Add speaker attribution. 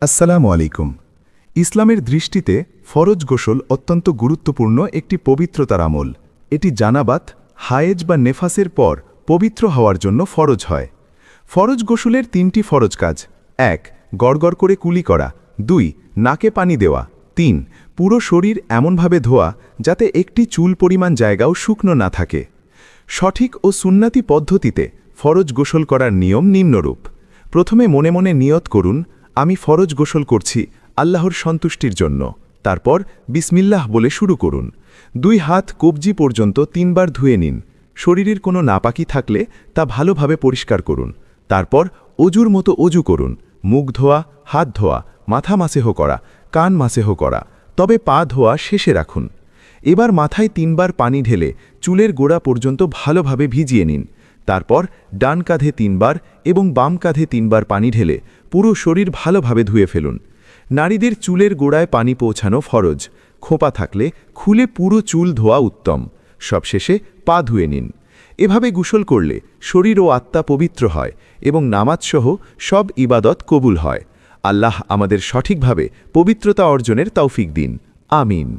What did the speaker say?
Speaker 1: আসসালামু আলাইকুম। ইসলামের দৃষ্টিতে ফরজ গোসল অত্যন্ত গুরুত্বপূর্ণ একটি পবিত্রতার আমল। এটি জানাবাত, হায়েজ বা নেফাসের পর পবিত্র হওয়ার জন্য ফরজ হয়। ফরজ গোসলের ৩টি ফরজ কাজ: ১. গড়গড় করে কুলি করা, ২. নাকে পানি দেওয়া, ৩. পুরো শরীর এমনভাবে ধোয়া যাতে একটি চুল পরিমাণ জায়গাও শুকনো না থাকে। সঠিক ও সুন্নাতি পদ্ধতিতে ফরজ গোসল করার নিয়ম নিম্নরূপ। প্রথমে মনে মনে নিয়ত করুন, আমি ফরজ গোসল করছি আল্লাহর সন্তুষ্টির জন্য। তারপর বিসমিল্লাহ বলে শুরু করুন। ২ হাত কবজি পর্যন্ত ৩ বার ধুয়ে নিন। শরীরের কোনো নাপাকি থাকলে তা ভালোভাবে পরিষ্কার করুন। তারপর অজুর মতো অজু করুন। মুখ ধোয়া, হাত ধোয়া, মাথা মাসেহ করা, কান মাসেহ করা, তবে পা ধোয়া শেষে রাখুন। এবার মাথায় ৩ বার পানি ঢেলে চুলের গোড়া পর্যন্ত ভালোভাবে ভিজিয়ে নিন। তারপর ডান কাঁধে ৩ বার এবং বাম কাঁধে ৩ বার পানি ঢেলে পুরো শরীর ভালোভাবে ধুয়ে ফেলুন। নারীদের চুলের গোড়ায় পানি পৌঁছানো ফরজ। খোঁপা থাকলে খুলে পুরো চুল ধোয়া উত্তম। সবশেষে পা ধুয়ে নিন। এভাবে গোসল করলে শরীর ও আত্মা পবিত্র হয় এবং নামাজসহ সব ইবাদত কবুল হয়। আল্লাহ আমাদের সঠিকভাবে পবিত্রতা অর্জনের তৌফিক দিন। আমিন।